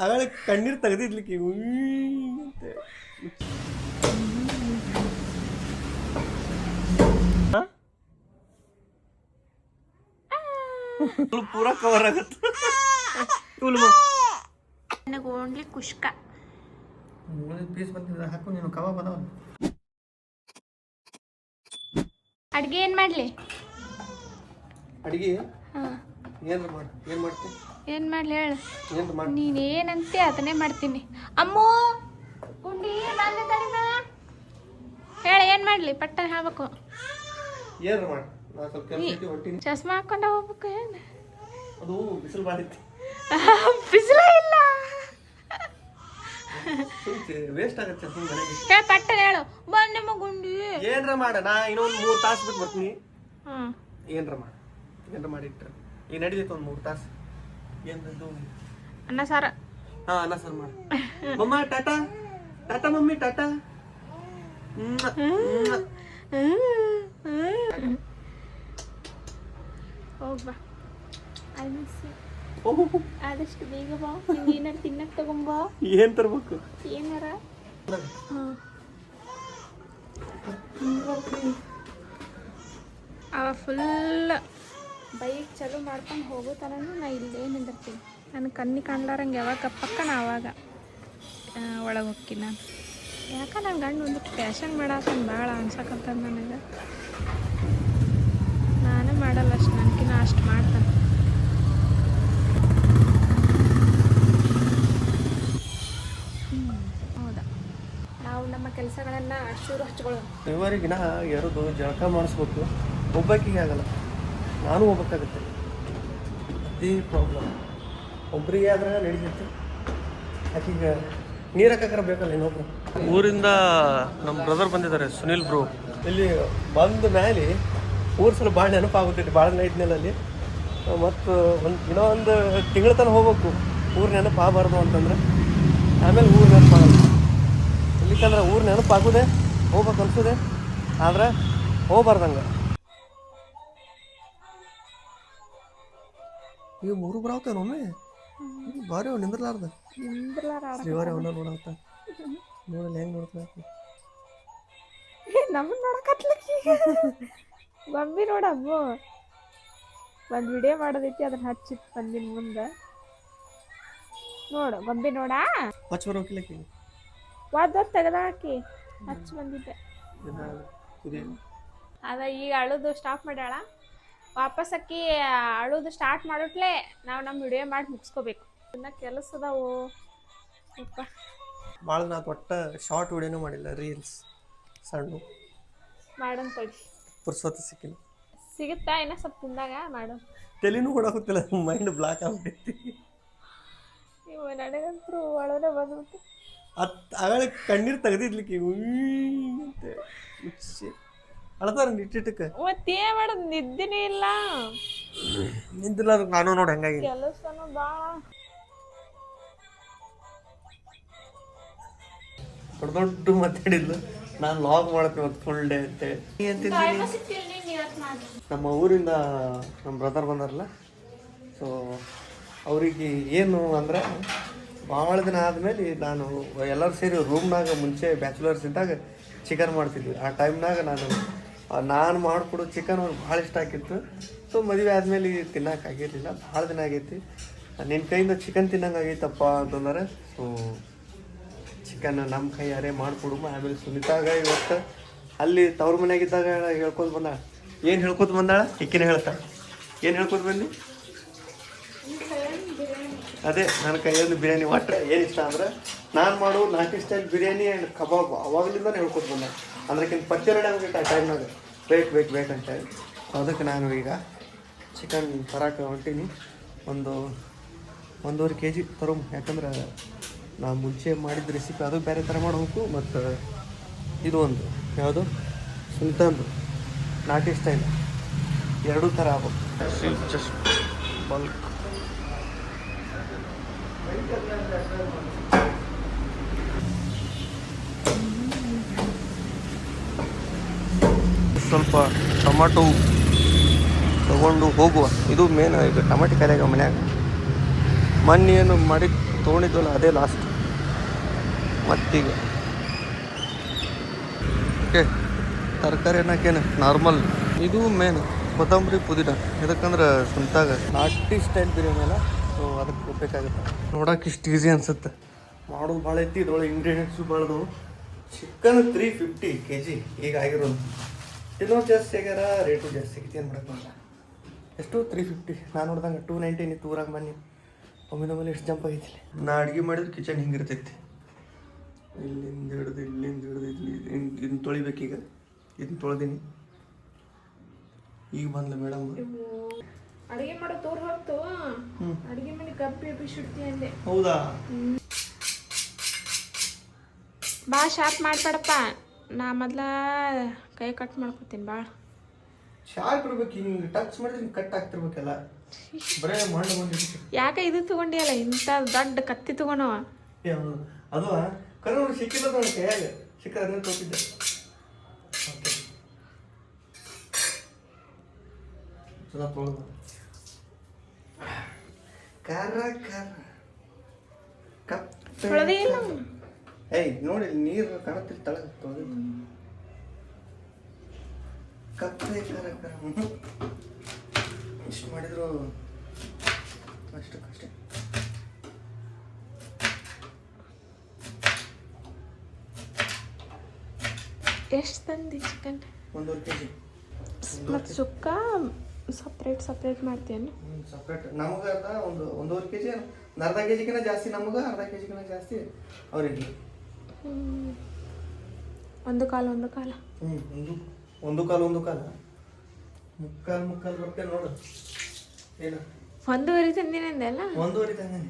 ಆಗಳ ಕಣ್ಣೀರು ತೆಗೆದಿದ್ಲಿಕ್ಕೆ ಪೂರಾ ಕವರ್ ಆಗತ್ತೆ. ನನಗೆ ಓನ್ಲಿ ಕುಷ್ಕ ಪೀಸ್ ಬಂದಿದೆ ಹಾಕು. ನೀನು ಕಬಾಬ್ ಅದಾವ. ಅಡ್ಗೆ ಏನು ಮಾಡಲಿ? ಅಡಿಗೆ ಏನು ಮಾಡ್ತೀನಿ? ಏನು ಮಾಡಲಿ ಹೇಳು. ಏನು ಮಾಡಿ? ನೀನು ಏನಂತೆ ಅದನ್ನೇ ಮಾಡ್ತೀನಿ. ಅಮ್ಮೋ ಗುಂಡಿ ಬಂದೆ ತಡಿಮ ಹೇಳ. ಏನು ಮಾಡಲಿ ಪಟ್ಟನ ಹೇಳ್ಬೇಕು. ಏನು ಮಾಡಿ? ನಾನು ಸ್ವಲ್ಪ ಕೆಲಸ ಐತಿ ಹೊಂಟೀನಿ. ಚಸ್ಮಾ ಹಾಕೊಂಡ ಹೋಗ್ಬೇಕು. ಏನು ಅದು ಬಿಸಿಲು ಮಾಡಿತ್ತು. ಬಿಸಿಲ ಇಲ್ಲ. ವೇಸ್ಟ್ ಆಗತ್ತೆ ಮನೆಗೆ. ಹೇಳ ಪಟ್ಟನ ಹೇಳು. ಬಂದಮ್ಮ ಗುಂಡಿ ಏನ್ರ ಮಾಡ. ನಾ ಇನ್ನೊಂದು 3 ತಾಸು ಬಿಟ್ಟು ಬರ್ತೀನಿ. ಏನ್ರ ಮಾಡಿಟ್ರೆ ಈಗ ನಡೀತೈತೆ ಒಂದು 3 ತಾಸು. ಏನು ಅನ್ನ ಸಾರ. ಹಾಂ ಅನ್ನ ಸಾರು ಮಾಡಿ. ಮಮ್ಮ ಟಾಟಾ ಟಾಟಾ ಮಮ್ಮಿ ಟಾಟಾ. ಹೋಗ್ಬಾ. ಓಹೋ ಆದಷ್ಟು ಬೇಗ ಬಾ. ಏನಾರು ತಿನ್ನಕ್ ತಗೊಂಬಾ. ಏನು ತರ್ಬೇಕು? ಏನಾರ ಅವ ಫುಲ್ ಬೈಕ್ ಚಾಲು ಮಾಡ್ಕೊಂಡು ಹೋಗೋ ತನೂ ನಾ ಇಲ್ಲೇ ನಿಂದಿರ್ತೀನಿ. ನನ್ನ ಕಣ್ಣಿ ಕಾಣ್ಲಾರಂಗೆ ಯಾವಾಗ ಪಕ್ಕ ನಾ ಅವಾಗ ಒಳಗೆ ಹೋಗ್ತೀನಿ. ನಾನು ಯಾಕೆ ನನ್ನ ಗಂಡು ಒಂದು ಫ್ಯಾಷನ್ ಮಾಡಾಕಂದು ಭಾಳ ಅನ್ಸಕತ್ತದ ನನಗೆ. ನಾನು ಮಾಡಲ್ಲ ಅಷ್ಟು, ನನಗಿನ್ನ ಅಷ್ಟು ಮಾಡ್ತಾನೆ. ಹೌದಾ, ನಾವು ನಮ್ಮ ಕೆಲಸಗಳನ್ನು ಅಷ್ಟೂರು ಹಚ್ಕೊಳ್ಳೋದು. ಇವರಿಗಿನ ಯಾರದು ಜಳಕ ಮಾಡಿಸ್ಬೇಕು. ಒಬ್ಬಾಕಿಗೆ ಆಗಲ್ಲ, ನಾನು ಹೋಗ್ಬೇಕಾಗುತ್ತೆ. ಅದೇ ಪ್ರಾಬ್ಲಮ್. ಒಬ್ಬರಿಗೆ ಆದ್ರೆ ನಡೀತೈತೆ, ಆಕಿಗೆ ನೀರು ಹಾಕಕ್ಕಾರ ಬೇಕಲ್ಲ ಇನ್ನೊಬ್ರು. ಊರಿಂದ ನಮ್ಮ ಬ್ರದರ್ ಬಂದಿದ್ದಾರೆ, ಸುನಿಲ್ ಬ್ರೋ. ಇಲ್ಲಿ ಬಂದ ಮೇಲೆ ಊರು ಸಲ ಭಾಳ ನೆನಪಾಗುತ್ತೈತಿ. ಭಾಳ ದಿನ ಇದ್ಮೇಲೆ ಅಲ್ಲಿ ಮತ್ತು ಇನ್ನೊಂದು ತಿಂಗಳ ತನಕ ಹೋಗ್ಬೇಕು. ಊರು ನೆನಪು ಆಗಬಾರ್ದು ಅಂತಂದ್ರೆ ಆಮೇಲೆ ಊರು ನೆನಪಾಗಲ್ಲ. ಇಲ್ಲಿಕಂದ್ರೆ ಊರು ನೆನಪಾಗೋದೆ ಹೋಗ್ಬೇಕು ಅನ್ಸೋದೆ, ಆದ್ರೆ ಹೋಗ್ಬಾರ್ದಂಗೆ. ಈಗ 3 ಬರಾವ್ತಾವ ಒಮ್ಮೆ. ಭಾರಿ ಅವ್ ನಿಂದ್ರಲಾರ್ದ ಶ್ರೀವಾರಿ ಅವನ್ನ ನೋಡಾತ. ನೋಡಲ್ಲ ಹೆಂಗೆ ನೋಡ್ತಾ ನಮ್ಮನ್ನ ನೋಡಕತ್ಲಕ್ಕಿ. ಗೊಂಬಿ ನೋಡಮ್ಮ, ಒಂದು ವಿಡಿಯೋ ಮಾಡೋದೈತಿ, ಅದನ್ನ ಹಚ್ಚಿತ್ತು ಬಂದಿನ ಮುಂದೆ ನೋಡು. ಗೊಂಬಿ ನೋಡ ಹಚ್ಚ ಬರೋಕಿಲ್ಲಕ್ಕಿ ವಾದ ತೆಗೆದಾಕಿ ಹಚ್ಚಿ ಬಂದಿದ್ದೆ. ಅದ ಈಗ ಅಳುದು ಸ್ಟಾಪ್ ಮಾಡ್ಯಾಳ. ವಾಪಸ್ ಅಕ್ಕಿ ಅಳುದು ಸ್ಟಾರ್ಟ್ ಮಾಡೋಟ್ಲೆ ನಾವು ನಮ್ಮ ವಿಡಿಯೋ ಮಾಡಿ ಮುಗಿಸ್ಕೋಬೇಕು. ಇನ್ನ ಕೆಲಸ ಅದಾವು ಭಾಳ. ನಾ ಒಟ್ಟ ಶಾರ್ಟ್ ವಿಡಿಯೋನೂ ಮಾಡಿಲ್ಲ, ರೀಲ್ಸ್ ಸಣ್ಣ ಮಾಡೋಣ ಕೊಡಿ. ಪುರ್ಸೊತ್ತು ಸಿಕ್ಕಿಲ್ಲ. ಸಿಗುತ್ತಾ ಇನ್ನೂ ಸ್ವಲ್ಪ ತಿಂದಾಗ ಮಾಡೋಣ. ತಲೆನೂ ಕೊಡೋಗುತ್ತಿಲ್ಲ, ಮೈಂಡ್ ಬ್ಲಾಕ್ ಆಗ್ಬಿಟ್ಟೈತಿ. ಇವು ನನಗಂತೂ ಒಳಗೆ ಬಂದ್ಬಿಟ್ಟು ಆಗಳ ಕಣ್ಣೀರು ತೆಗೆದಿದ್ಲಿಕ್ಕೆ ಅಳತಾರ ಇಟ್ಟಿಟ್ಟಕ್ಕೆ. ಮತ್ತೇನ್ ಮಾಡೋದು, ನಿದ್ದಿನೇ ಇಲ್ಲ. ನಿಂತಿಲ್ಲ ನಾನು ನೋಡಿ ಹಂಗಾಗಿ ಕೆಲಸನೂ ಭಾಳ ದೊಡ್ಡ ಮಾತಾಡಿದ್ಲು. ನಾನು ಲಾಗ್ ಮಾಡಕ್ಕೆ ಇವತ್ತು ಫುಲ್ ಡೇ ಅಂತೇಳಿ. ನಮ್ಮ ಊರಿಂದ ನಮ್ಮ ಬ್ರದರ್ ಬಂದಾರಲ್ಲ, ಸೊ ಅವರಿಗೆ ಏನು ಅಂದರೆ ಭಾಳ ದಿನ ಆದಮೇಲೆ ನಾನು ಎಲ್ಲರೂ ಸೇರಿ ರೂಮ್ನಾಗ ಮುಂಚೆ ಬ್ಯಾಚುಲರ್ಸ್ ಇದ್ದಾಗ ಚಿಕನ್ ಮಾಡ್ತಿದ್ವಿ. ಆ ಟೈಮ್ನಾಗ ನಾನು ಮಾಡಿಕೊಡೋ ಚಿಕನ್ ಅವ್ರಿಗೆ ಭಾಳ ಇಷ್ಟ ಆಗಿತ್ತು. ಸೊ ಮದುವೆ ಆದಮೇಲೆ ತಿನ್ನೋಕ್ಕಾಗಿರಲಿಲ್ಲ, ಭಾಳ ದಿನ ಆಗೈತಿ. ನಿನ್ನ ಕೈಯಿಂದ ಚಿಕನ್ ತಿನ್ನಂಗೆ ಆಗೈತಪ್ಪ ಅಂತಂದರೆ, ಸೊ ಚಿಕನ್ ನಮ್ಮ ಕೈ ಯಾರೇ ಮಾಡಿಕೊಡು. ಆಮೇಲೆ ಸುನಿತಾಗ ಇವತ್ತು ಅಲ್ಲಿ ತವ್ರ ಮನೆಯಾಗಿದ್ದಾಗ ಹೇಳ್ಕೊತ ಬಂದಾಳ. ಏನು ಹೇಳ್ಕೊತ ಬಂದಾಳ ಈಕಿನ ಹೇಳ್ತಾಳೆ. ಏನು ಹೇಳ್ಕೊತ ಬಂದು ಅದೇ ನನ್ನ ಕೈಯಲ್ಲಿ ಬಿರಿಯಾನಿ. ಒಟ್ಟು ಏನು ಇಷ್ಟ ಅಂದ್ರೆ ನಾನು ಮಾಡೋ ನಾಟಿ ಸ್ಟೈಲ್ ಬಿರಿಯಾನಿ ಆ್ಯಂಡ್ ಕಬಾಬ್ ಅವಾಗಲಿಂದ ಹೇಳ್ಕೊತ ಬಂದೆ. ಅಂದ್ರಕ್ಕಿಂತ ಪಚ್ಚರಡೆ ಆಗಿತ್ತು ಆ ಟೈಮ್ನಾಗ. ಬೇಕಂತೇಳಿ ಅದಕ್ಕೆ ನಾನು ಈಗ ಚಿಕನ್ ತರಕ್ಕೆ ಹೊಂಟೀನಿ. 1.5 kg ತರೋ. ಯಾಕಂದ್ರೆ ನಾನು ಮುಂಚೆ ಮಾಡಿದ ರೆಸಿಪಿ ಅದು ಬೇರೆ ಥರ ಮಾಡಬೇಕು, ಮತ್ತು ಇದು ಒಂದು ಯಾವುದು ಸುಲ್ತಾನ್ದು ನಾಟಿ ಸ್ಟೈಲ್ ಎರಡೂ ಥರ ಆಗ್ಬೇಕು. ಜಸ್ಟ್ ಬಲ್ಕ್ ಸ್ವಲ್ಪ ಟೊಮಾಟೊ ತಗೊಂಡು ಹೋಗುವ. ಇದು ಮೇನ್. ಈಗ ಟಮಾಟಿ ಕಾಯಿಯಾಗ ಮನ್ಯಾಗ ಮೊನ್ನೆ ಏನು ಮಾಡಿ ತೊಗೊಂಡಿದ್ವಲ್ಲ ಅದೇ ಲಾಸ್ಟ್ ಮತ್ತೀಗ ಓಕೆ ತರಕಾರಿ ಅನ್ನೋಕ್ಕೇನು ನಾರ್ಮಲ್ ಇದು ಮೇನ್ ಕೊತ್ತಂಬರಿ ಪುದೀನ ಇದಕ್ಕಂದ್ರೆ ಸ್ವಂತಾಗ ನಾಟಿ ಸ್ಟೈಲ್ ಬಿರಿಯಾನಿ ಅಲ್ಲ ಸೊ ಅದಕ್ಕೆ ಬೇಕಾಗುತ್ತೆ ನೋಡೋಕೆ ಇಷ್ಟು ಈಸಿ ಅನ್ಸುತ್ತೆ ಮಾಡೋದು ಭಾಳ ಐತಿ ಇದ್ರೊಳಗೆ ಇಂಗ್ರೀಡಿಯೆಂಟ್ಸು ಭಾಳದು ಚಿಕನ್ 350 kg ಈಗ ಆಗಿರೋದು ತಿನ್ನೋದು ಜಾಸ್ತಿ ಆಗ್ಯಾರ ರೇಟು ಜಾಸ್ತಿ ಆಗೈತಿ ಏನು ಮಾಡೋಕ್ಕಲ್ಲ ಎಷ್ಟು 350 ನಾನು ನೋಡ್ದಂಗೆ 290 ಇತ್ತು ಊರಾಗ ಬನ್ನಿ ಒಮ್ಮಿಂದೊಮ್ಮೆ ಎಷ್ಟು ಜಂಪ್ ಆಗೈತಿ ನಾ ಅಡುಗೆ ಮಾಡಿದ್ರೆ ಕಿಚನ್ ಹಿಂಗಿರ್ತೈತಿ ಇಲ್ಲಿಂದ ಹಿಡ್ದು ಇದನ್ನ ತೊಳಿಬೇಕೀಗ ಇದನ್ನ ತೊಳೆದೀನಿ ಈಗ ಬಂದ್ಲ ಮೇಡಮ್ ಅಡಿಗೆ ಮಾಡೋ ತೋರ್ ಹೊತ್ತು ಅಡಿಗೆ ಮನೆ ಕಪ್ಪಿ ಎಬ್ಬಿಸಿಡ್ತಿ ಅಂದೆ ಹೌದಾ ಬಾ ಶಾರ್ಪ್ ಮಾಡ್ಬೇಡಪ್ಪ ನಾ ಮೊದ್ಲ ಕೈ ಕಟ್ ಮಾಡ್ಕೊತೀನಿ ಬಾ ಶಾರ್ಪ್ ಇರ್ಬೇಕು ಹಿಂಗೆ ಟಚ್ ಮಾಡಿದ್ರೆ ಕಟ್ ಆಗ್ತಿರ್ಬೇಕಲ್ಲ ಬರೇ ಮಣ್ಣು ಬಂದಿತ್ತು ಯಾಕೆ ಇದು ತಗೊಂಡಿಯಲ್ಲ ಇಂಥ ದೊಡ್ಡ ಕತ್ತಿ ತಗೊಂಡವ ಅದು ಕರೆ ನೋಡಿ ಸಿಕ್ಕಿಲ್ಲ ನೋಡಿ ಕೈಯಾಗ ಸಿಕ್ಕರೆ ಅದನ್ನ ತೋತಿದ್ದೆ ಓಕೆ ಚಲೋ ತೊಳೆದು ಖಾರ ಕಪ್ ತೊಳೆದೇ ಇಲ್ಲ ಏಯ್ ನೋಡಿ ನೀರು ಕಾಣುತ್ತಿಲ್ಲ ತಳಗ ತೊಳೆದು ಕಪ್ಪೆ ಖಾರ ಇಷ್ಟು ಮಾಡಿದ್ರು ಅಷ್ಟಕ್ಕಷ್ಟೇ ಎಷ್ಟು ತಂದಿ ಚಿಕನ್ 1.5 kg ಮತ್ತು ಸುಕ್ಕ ಸಪ್ರೇಟ್ ಮಾಡ್ತೀಯನು ಸಪ್ರೇಟ್ ನಮಗೆ ಅರ್ಧ 1.5 kg ಅರ್ಧ ಕೆಜಿಗಿನ ಜಾಸ್ತಿ ನಮಗೆ ಅರ್ಧ ಕೆಜಿಗಿನ ಜಾಸ್ತಿ ಅವರಿಗೆ ಒಂದು ಕಾಲ ಒಂದು ಕಾಲು ಮುಕ್ಕಾಲು ಬರ್ತೇನೆ ನೋಡು ಏನು 1.5 ತಂದಿನಿಂದ ಅಲ್ಲ 1.5 ತಂದೇನೆ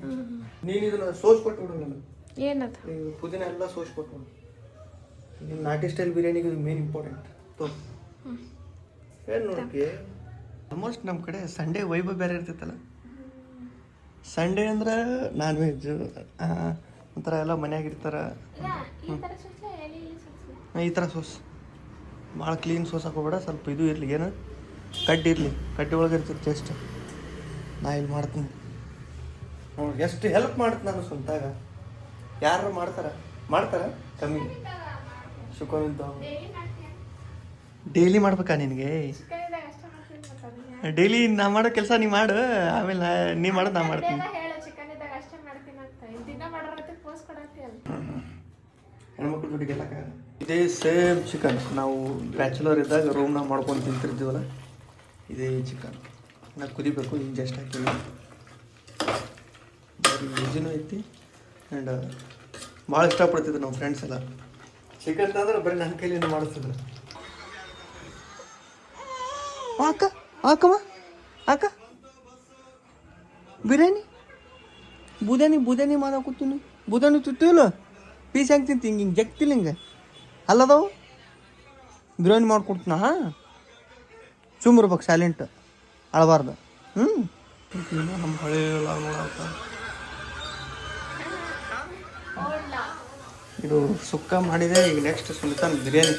ನೀನು ಇದನ್ನ ಸೋಸ್ ಕೊಟ್ಟು ಬಿಡು ನನಗೆ ಏನದ ಪುದೀನ ಎಲ್ಲ ಸೋಸ್ ಕೊಟ್ಟು ನಿಮ್ಮ ನಾಟಿ ಸ್ಟೈಲ್ ಬಿರಿಯಾನಿಗೆ ಇದು ಮೇನ್ ಇಂಪಾರ್ಟೆಂಟ್ ಏನು ನೋಡಕ್ಕೆ ಆಲ್ಮೋಸ್ಟ್ ನಮ್ಮ ಕಡೆ ಸಂಡೇ ವೈಭವ ಬೇರೆ ಇರ್ತೈತಲ್ಲ ಸಂಡೇ ಅಂದ್ರೆ ನಾನ್ ವೆಜ್ ಒಂಥರ ಎಲ್ಲ ಮನ್ಯಾಗ ಇರ್ತಾರೆ ಈ ಥರ ಸೋಸ್ ಭಾಳ ಕ್ಲೀನ್ ಸೋಸ್ ಹಾಕೋಬೇಡ ಸ್ವಲ್ಪ ಇದು ಇರಲಿ ಏನು ಕಡ್ಡಿ ಇರಲಿ ಕಡ್ಡಿ ಒಳಗೆ ಇರ್ತೈತೆ ಜಸ್ಟ್ ನಾ ಇಲ್ಲಿ ಮಾಡ್ತೀನಿ ನೋಡಿ ಎಷ್ಟು ಹೆಲ್ಪ್ ಮಾಡುತ್ತೆ ನಾನು ಸ್ವಂತಾಗ ಯಾರು ಮಾಡ್ತಾರ ಕಮ್ಮಿ ಶುಕ್ರವಿಂತ ಡೈಲಿ ಮಾಡ್ಬೇಕಾ ನಿನಗೆ ಡೈಲಿ ನಾ ಮಾಡೋ ಕೆಲಸ ನೀ ಮಾಡು ಆಮೇಲೆ ನೀ ಮಾಡೋದು ನಾ ಮಾಡ್ತೀನಿ ಹೆಣ್ಮಕ್ಳು ಜೊತೆಗೆ ಎಲ್ಲಕ್ಕಾಗಲ್ಲ ಇದೇ ಸೇಮ್ ಚಿಕನ್ ನಾವು ಬ್ಯಾಚುಲರ್ ಇದ್ದಾಗ ರೂಮ್ನಾಗ ಮಾಡ್ಕೊಂಡು ತಿಂತಿರ್ತೀವಲ್ಲ ಇದೇ ಚಿಕನ್ ನಾ ಕುದಿಬೇಕು ಈಗ ಜಸ್ಟ್ ಹಾಕಿಲ್ಲ ಬರೀ ಈಜಿನೂ ಐತಿ ಆ್ಯಂಡ್ ಭಾಳ ಇಷ್ಟಪಡ್ತಿದ್ರು ನಮ್ಮ ಫ್ರೆಂಡ್ಸ್ ಎಲ್ಲ ಚಿಕನ್ ತಂದ್ರೆ ಬರೀ ನನ್ನ ಕೈಲಿಂದ ಮಾಡಿಸ್ತಿದ್ರು ಅಕ್ಕ ಬುದಾನಿ ಮಾಡಾಕತ್ತೀನಿ ಬುದಾನಿ ತುಟ್ಟಿಲ್ಲ ಪೀಸ್ ಹೆಂಗೆ ತಿಂತಿ ಹಿಂಗೆ ಜಗ್ತಿಲ್ಲ ಹಿಂಗೆ ಅಲ್ಲದವು ಬಿರಿಯಾನಿ ಮಾಡ್ಕೊಡ್ತೀನ ಸುಮ್ಮಿರ್ಬೇಕು ಸೈಲೆಂಟ್ ಅಳಬಾರ್ದು ನಮ್ಮ ಹಳೆ ನೋಡಕ್ಕ ಇದು ಸುಕ್ಕ ಮಾಡಿದೆ ಈಗ ನೆಕ್ಸ್ಟ್ ಸುಲ್ತಾನ್ ಬಿರಿಯಾನಿ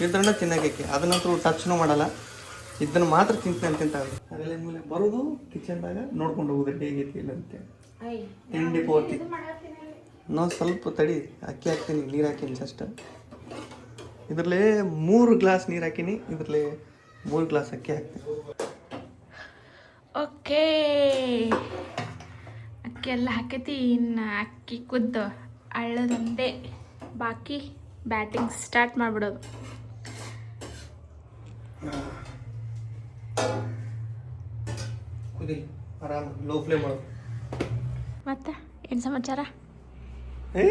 ಇದ್ರನ್ನ ತಿನ್ನಕ್ಕೆ ಅದನ್ನಂತೂ ಟಚ್ನೂ ಮಾಡಲ್ಲ ಇದನ್ನು ಮಾತ್ರ ತಿಂತಾಗ ಮೇಲೆ ಬರೋದು ಕಿಚನ್ದಾಗ ನೋಡ್ಕೊಂಡು ಹೋಗೋದು ಹೇಗೈತಿ ಇಲ್ಲ ಅಂತ ತಿಂಡಿ ಪೋತಿ ನಾವು ಸ್ವಲ್ಪ ತಡಿ ಅಕ್ಕಿ ಹಾಕ್ತೀನಿ ನೀರು ಹಾಕೀನಿ ಜಸ್ಟ್ ಇದರಲ್ಲೇ 3 ಗ್ಲಾಸ್ ನೀರು ಹಾಕೀನಿ ಇದರಲ್ಲೇ 3 ಗ್ಲಾಸ್ ಅಕ್ಕಿ ಹಾಕ್ತೀನಿ ಓಕೆ ಅಕ್ಕಿ ಎಲ್ಲ ಹಾಕೈತಿ ಇನ್ನು ಅಕ್ಕಿ ಕುದ್ದು ಅಳ್ಳದಂದೆ ಬಾಕಿ ಬ್ಯಾಟಿಂಗ್ ಸ್ಟಾರ್ಟ್ ಮಾಡಿಬಿಡೋದು ಕುದಿ ಆರಾಮ ಲೋ ಫ್ಲೇಮ್ ಮಾಡೋದು ಮತ್ತೆ ಏನು ಸಮಾಚಾರ ಏ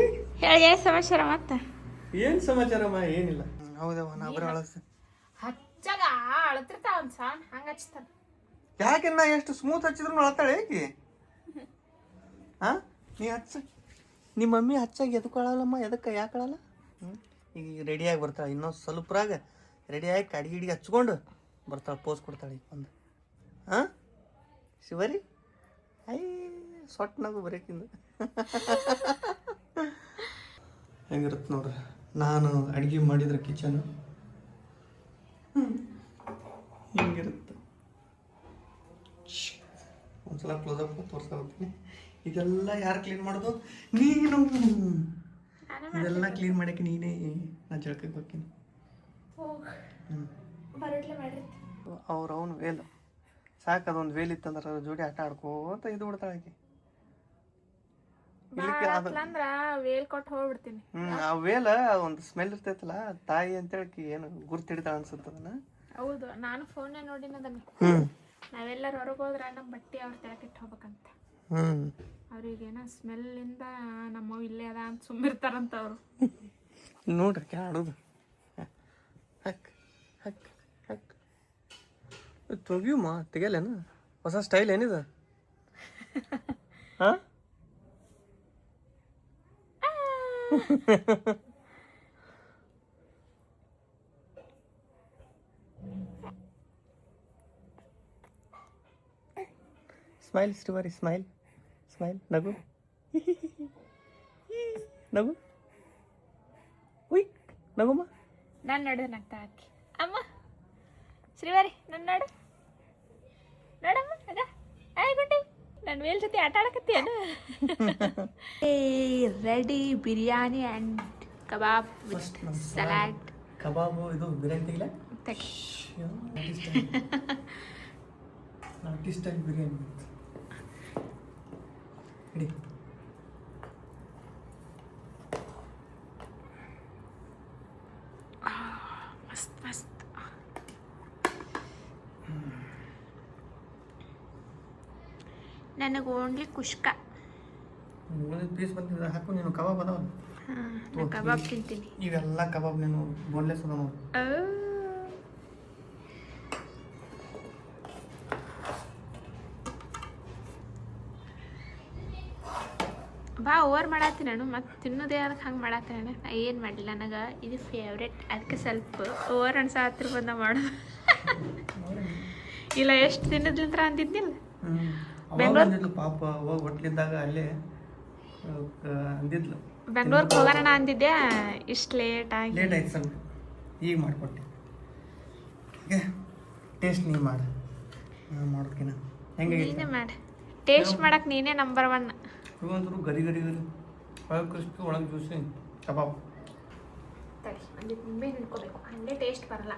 ಹೇಳಿ ಏನು ಸಮಾಚಾರ ಮತ್ತೆ ಏನು ಸಮಾಚಾರಮ್ಮ ಏನಿಲ್ಲ ಹೌದವ ನಾ ಬರೀ ಅಳಸ್ತೀನಿ ಹಚ್ಚಾಗ ಅಳತಿರ್ತಾವ ಒಂದು ಸಣ್ಣ ಹಂಗೆ ಹಚ್ತಾನ ಯಾಕೆ ನಾ ಎಷ್ಟು ಸ್ಮೂತ್ ಹಚ್ಚಿದ್ರು ಅಳತಾಳೆ ಏಕೆ ನೀ ಹಚ್ಚ ನಿಮ್ಮ ಮಮ್ಮಿ ಹಚ್ಚಾಗ ಎದಕ್ಕೆ ಅಳಲ್ಲಮ್ಮ ಎದಕ್ಕೆ ಯಾಕೆ ಅಳಲ್ಲ ಈಗ ರೆಡಿಯಾಗಿ ಬರ್ತಾಳೆ ಇನ್ನೊಂದು ಸ್ವಲ್ಪರಾಗ ರೆಡಿಯಾಗಿ ಕಡಿಗಿಡಿಗೆ ಹಚ್ಕೊಂಡು ಬರ್ತಾಳೆ ಪೋಸ್ ಕೊಡ್ತಾಳೆ ಈಗ ಒಂದು ಶಿವರಿ ಐ ಸೊಟ್ಟನಾಗು ಬರೋಕಿಂದ ಹೆಂಗಿರುತ್ತೆ ನೋಡ್ರಿ ನಾನು ಅಡುಗೆ ಮಾಡಿದ್ರೆ ಕಿಚನು ಹಿಂಗಿರುತ್ತೆ ಒಂದು ಒಂದ್ಸಲ ಕ್ಲೋಸಪ್ ತೋರಿಸ್ತಾ ಹೋಗ್ತೀನಿ. ಇದೆಲ್ಲ ಯಾರು ಕ್ಲೀನ್ ಮಾಡೋದು? ನೀನು. ಇದೆಲ್ಲ ಕ್ಲೀನ್ ಮಾಡೋಕ್ಕೆ ನೀನೇ. ನಾನು ಜಳಕಕ್ಕೆ ಹೋಗ್ತೀನಿ. ಅವನು ವೇಲ್ ಸಾಕು, ಅದೊಂದು ವೇಲ್ ಇತ್ತಂದ್ರೆ ಅದ್ರ ಜೋಡಿ ಆಟ ಆಡ್ಕೋತ ಇದು ಬಿಡ್ತಾಳೆ ಆಕೆ. ವೇಲ್ ಕೊಟ್ಟು ಹೋಗ್ಬಿಡ್ತೀನಿ. ಆ ವೇಲ ಒಂದು ಸ್ಮೆಲ್ ಇರ್ತೈತಲ್ಲ, ತಾಯಿ ಅಂತೇಳಿ ಏನು ಗುರ್ತು ಹಿಡಿತಾಳ ಅನ್ಸುತ್ತೆ ಅದನ್ನ. ಹೌದು, ನಾನು ಫೋನ್ ನೋಡಿನ ಅದನ್ನ. ನಾವೆಲ್ಲರೂ ಹೊರಗೆ ಹೋದ್ರೆ ನಮ್ಮ ಬಟ್ಟೆ ಅವ್ರ ತೆಳಕಿಟ್ಟು ಹೋಗ್ಬೇಕಂತ. ಅವ್ರಿಗೇನ ಸ್ಮೆಲ್ಲಿಂದ ನಮ್ಮವ್ ಇಲ್ಲೇ ಅದ ಅಂತ ಸುಮ್ಮಿರ್ತಾರಂತ ಅವರು. ನೋಡ್ರಿ ಆಡೋದು. ಹಕ್ ಹಕ್ ಹಕ್ ತೊಗಿಯುಮ್ಮ, ತೆಗಿಯಲ್ಲೇನು? ಹೊಸ ಸ್ಟೈಲ್ ಏನಿದೆ? ಹಾಂ, ಸ್ಮೈಲ್ ಸ್ಟುವರಿ, ಸ್ಮೈಲ್ ಸ್ಮೈಲ್, ನಗು ನಗು, ಉಯ್ ನಗುಮ್ಮ. ನಾನು ನೋಡಿದ್ರೆ ನಗ್ತಾ ಹಾಕಿ ಅಮ್ಮ ಶ್ರೀವಾರಿ ನನ್ನ ನೋಡು ನೋಡಮ್ಮ ಅದ ಆಯ್ ಗುಂಡಿ ನನ್ನ ವೇಲ್ ಜೊತೆ ಆಟ ಆಡಕತ್ತೀಯನು. Ready biryani and kebab with salad. Kebab ಇದು ಬಿರಿಯಾನಿ ತೆಗಿಲ್ಲ, ನಾಟಿ ಸ್ಟೈಲ್ ಬಿರಿಯಾನಿ ಇಡಿ. ಮಸ್ತ್ ಮಸ್ತ್. ನನಗೆ ಓನ್ಲಿ ಕುಷ್ಕ. ಪೀಸ್ ಬಂದಿದೆ ಹಾಕು. ನೀನು ಕಬಾಬ್ ಅದಾವಲ್ಲ, ಕಬಾಬ್ ತಿಂತೀನಿ. ಇವೆಲ್ಲ ಕಬಾಬ್ ನೀನು ಬೋನ್ಲೆಸ್ ಅದ ನೋಡಿ. ಬಾ ಓವರ್ ಮಾಡತ್ತೀನಿ ನಾನು, ಮತ್ತು ತಿನ್ನೋದೇ ಅದಕ್ಕೆ ಹಂಗೆ ಮಾಡತ್ತೀನಿ ನಾನು. ನಾ ಏನು ಮಾಡಲಿಲ್ಲ, ನನಗೆ ಇದು ಫೇವ್ರೆಟ್, ಅದಕ್ಕೆ ಸ್ವಲ್ಪ ಓವರ್ ಅನ್ಸಾತ್ರ ಬಂದ ಮಾಡೋದು. ಇಲ್ಲ ಎಷ್ಟು ದಿನದಿಂದ ಅಂದಿದ್ದಿಲ್ಲ. ಬೆಂಗಳೂರು ಪಾಪ ಹೋಗಿ ಹೊಟ್ಲಿದ್ದಾಗ ಅಲ್ಲೇ ಅಂದಿದ್ಲು, ಬೆಂಗಳೂರಿಗೆ ಹೋಗೋಣ ಅಂದಿದ್ದೆ, ಇಷ್ಟು ಲೇಟ್ ಆಯ್ತು ಸ್ವಲ್ಪ. ಈಗ ಮಾಡಿಕೊಟ್ಟೆ. ಟೇಸ್ಟ್ ನೀ ಮಾಡು, ಮಾಡೋದಕ್ಕಿನ ಹೆಂಗೆ ನೀನೇ ಮಾಡು. ಟೇಸ್ಟ್ ಮಾಡಕ್ಕೆ ನೀನೇ ನಂಬರ್ 1. ಇವಂತರೂ ಗರಿ ಗರಿ ಗರಿ, ಒಳಗೆ ಕ್ರಿಸ್ಪಿ ಒಳಗೆ ಜ್ಯೂಸಿ ಕಬಾಬ್. ತಡಿ ಒಂದು ನಿಂಬೆ ಹಿಡ್ಕೋಬೇಕು, ಹಂಗೆ ಟೇಸ್ಟ್ ಬರಲ್ಲ.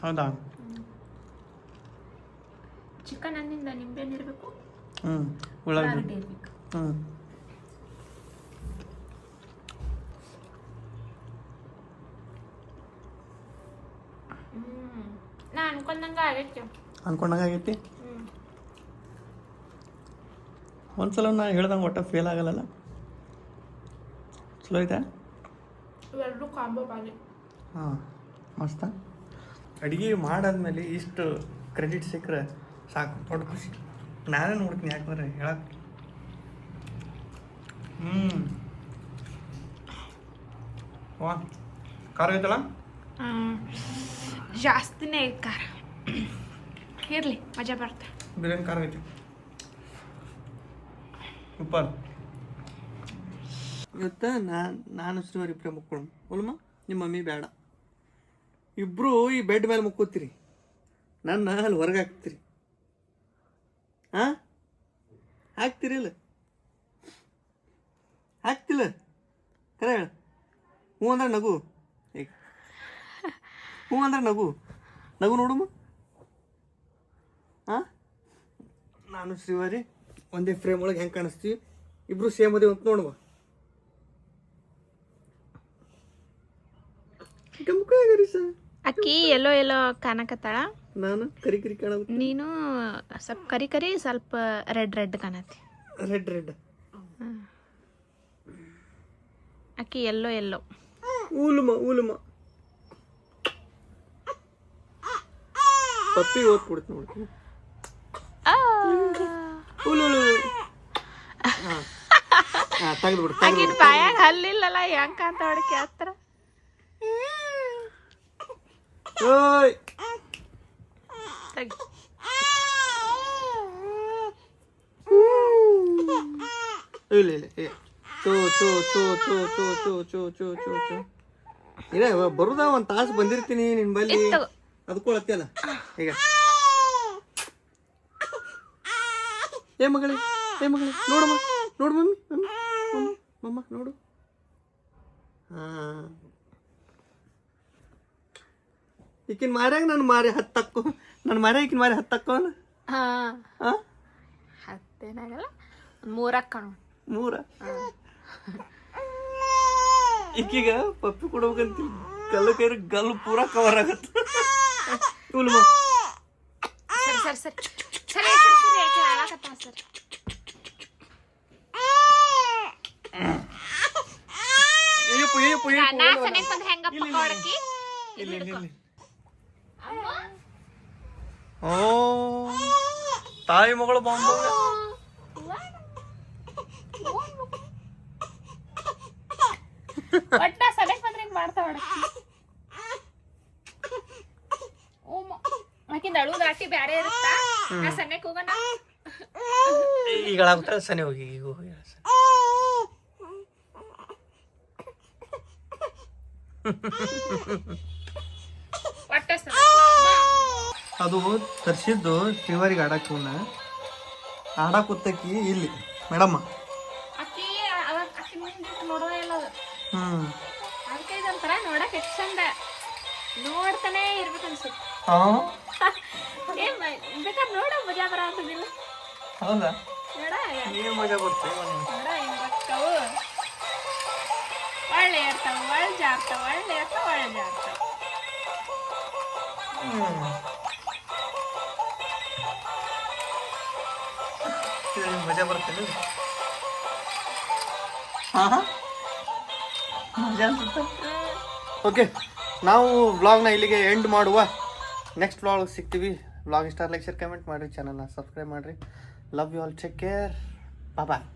ಹೌದಾ? ಚಿಕನ್ ಅಂದಿಂದ ನಿಂಬೆ ಇರಬೇಕು, ಉಳ್ಳಾಗಡ್ಡಿ ಇರಬೇಕು. ನಾ ಅನ್ಕೊಂಡಂಗೆ ಆಗೈತಿ. ಒಂದ್ಸಲ ನಾ ಹೇಳ್ದಂಗೆ ಒಟ್ಟು ಫೇಲ್ ಆಗಲ್ಲ. ಚಲೋ ಐತೆ. ಇವೆರಡು ಕಾಂಬೋ ಬಾಗಿ. ಹಾಂ, ಮಸ್ತ. ಅಡುಗೆ ಮಾಡಾದ್ಮೇಲೆ ಇಷ್ಟು ಕ್ರೆಡಿಟ್ ಸಿಕ್ಕರೆ ಸಾಕು, ದೊಡ್ಡ ಖುಷಿ. ನಾನೇ ನೋಡ್ತೀನಿ, ಯಾಕಂದ್ರೆ ಹೇಳಕ್ಕೆ. ವಾ, ಖಾರ ಐತಲ್ಲ? ಜಾಸ್ತಿನೇ ಖಾರ ಇರಲಿ, ಮಜಾ ಬರುತ್ತೆ. ಬಿರಿಯಾನಿ ಖಾರ ಐತಿ, ಸೂಪರ್. ಇವತ್ತು ನಾನು ಶ್ರೀವಾರಿ ಇಬ್ಬರೇ ಮುಕ್ಕೊಳ್ಳು. ಒಲ್ಮ ನಿಮ್ಮ ಮಮ್ಮಿ ಬೇಡ, ಇಬ್ಬರು ಈ ಬೆಡ್ ಮೇಲೆ ಮುಕ್ಕೋತೀರಿ, ನನ್ನ ಅಲ್ಲಿ ಹೊರಗೆ ಹಾಕ್ತೀರಿ. ಹಾಂ, ಹಾಕ್ತಿರಿಲ್ಲ? ಹಾಕ್ತಿಲ್ಲ? ಕರೆ ಹೇಳ. ಹ್ಞೂ ಅಂದ್ರೆ ನಗು, ಈಗ ಹ್ಞೂ ಅಂದ್ರೆ ನಗು ನಗು ನೋಡುಮ್ಮ. ಹಾಂ, ನಾನು ಶ್ರೀವಾರಿ ಒಂದೇ ಫ್ರೇಮ್ ಒಳಗೆ ಹೆಂಗೆ ಕಾಣಿಸ್ತೀವಿ, ಇಬ್ರು ಸೇಮ್ ಅದೇವು ಅಂತ ನೋಡುವ. ಅಕ್ಕಿ ಎಲ್ಲೋ ಎಲ್ಲೋ ಕಾಣಕತ್ತಾಳ, ನಾನು ಕರಿ ಕರಿ ಕಾಣ. ನೀನು ಸ್ವಲ್ಪ ಕರಿ ಕರಿ, ಸ್ವಲ್ಪ ರೆಡ್ ರೆಡ್ ಕಾಣತಿ. Red red. ಅಕ್ಕಿ ಎಲ್ಲೋ ಎಲ್ಲೋ. ಊಲುಮ ಊಲುಮ ಪಪ್ಪಿ ಓದ್ ಕೊಡ್ತೀನಿ ನೋಡ್ತೀನಿ. ಆಕಿನ ಬಾಯಾಗ ಹಲ್ಲಿಲ್ಲಲ್ಲ, ಹೆಂಗ ಅಂತ ಹೊಡಕೆ ಹತ್ರ. ಇಲ್ಲ ಇಲ್ಲ, ಚೋ ಚೋ ಚೋ ಚೋ ಚೋ ಚೋ ಚೋ ಚೋ ಚೋ ಚೋ. ಇಲ್ಲ, ಬರುದಾ ಒಂದು ತಾಸು ಬಂದಿರ್ತೀನಿ ನಿನ್ ಬಲ್ಲಿ, ಅದಕ್ಕೊಳತ್ತಲ್ಲ ಈಗ. ಏ ಮಗಳೇ ನೋಡಮ್ಮ ನೋಡು ಮಮ್ಮಿ ಮಮ್ಮ ನೋಡು. ಹಾಂ ಈಕಿನ ಮಾರ್ಯಾಗ ನನ್ನ ಮಾರಿ ಹತ್ತಕ್ಕೋ, ನನ್ನ ಮಾರ್ಯಾಗ ಈಕಿನ ಮಾರಿ ಹತ್ತಕ್ಕೋ. ಹಾಂ ಹಾಂ ಹತ್ತೇನಾಗಲ್ಲ, 3 ಕಣು 3 ಈಕೀಗ ಪಪ್ಪಿ ಕೊಡ್ಬೇಕಂತ ಗಲ್ಲು ಕೈರಿ ಗಲ್ಲು ಪೂರಾ ಕವರ್ ಆಗತ್ತೆ. ಇವ್ಲು ಸರಿ ಸರಿ ಸರಿ ಸರಿ ಸರಿ ಸರಿ ಯಾಕೆ ಹಾಳಾಕತ್ತ ಸರ್. ನಾ ಸನೇಕ್ ಬಂದು ಹೆಂಗಪ್ಪ ಕೊಡಕಿ ಇಲ್ಲಿ ಓ ತಾಯಿ ಮಗಳು ಬಾಂಬ ಒಟ್ಟ ಸನೇಕ್ ಬಂದ್ರೆ ಹಿಂಗ್ ಮಾಡ್ತಾ ಹೊಡಕಿ. ಆಕಿಂದ ಅಳು ದಾಟಿ ಬ್ಯಾರೆ ಇರುತ್ತಾ, ನಾ ಸನೇಕ್ ಹೋಗೋಣ. ಈಗ ಸನಿ ಹೋಗಿ ಈಗ ಹೋಗಿ ಒಟ್ಟ ಅದು ತರ್ಸಿದ್ದು ಶ್ರೀವಾರಿಗೆ ಆಡಕ್ಕೆ ಆಡಾಕುತ್ತಕಿ ಇಲ್ಲಿ ಮೇಡಮ್ಮ ಅಕ್ಕಿ ಅಕ್ಕಿ ನೋಡೋದೇ ಇಲ್ಲ ಅದು. ಹ್ಮ್ ಅದಕ್ಕೆ ಇದೊಂಥರ ನೋಡಕ್ ಎಷ್ಟು ಚಂದ, ನೋಡ್ತಾನೆ ಇರ್ಬೇಕು ಅನ್ಸುತ್ತೆ. ಬೇಕಾದ್ರೆ ನೋಡ ಮಜಾ ಬರ ಅಂತದಿಲ್ಲ. ಹೌದಾ ನೋಡ ಏನ್ ಮಜಾ ಬರ್ತೇವೆ ನೋಡ ಹಿಂಗ್ ಬಕ್ಕವು ಒಳ್ಳೆ ಇರ್ತಾವ, ಒಳ್ಳೆ ಜಾರ್ತಾವ, ಒಳ್ಳೆ ಇರ್ತಾವ, ಒಳ್ಳೆ ಜಾರ್ತಾವ. ಮಜಾ ಬರ್ತೇನೆ. ಮಜಾ ಅನ್ಸುತ್ತೆ. ಓಕೆ, ನಾವು ವ್ಲಾಗ್ನ ಇಲ್ಲಿಗೆ ಎಂಡ್ ಮಾಡುವ. ನೆಕ್ಸ್ಟ್ ವ್ಲಾಗ್ ಸಿಗ್ತೀವಿ. ವ್ಲಾಗ್ ಇಷ್ಟ ಲೈಕ್ ಶೇರ್ ಕಮೆಂಟ್ ಮಾಡಿರಿ, ಚಾನಲ್ನ ಸಬ್ಸ್ಕ್ರೈಬ್ ಮಾಡಿರಿ. Love you all, take care, bye bye.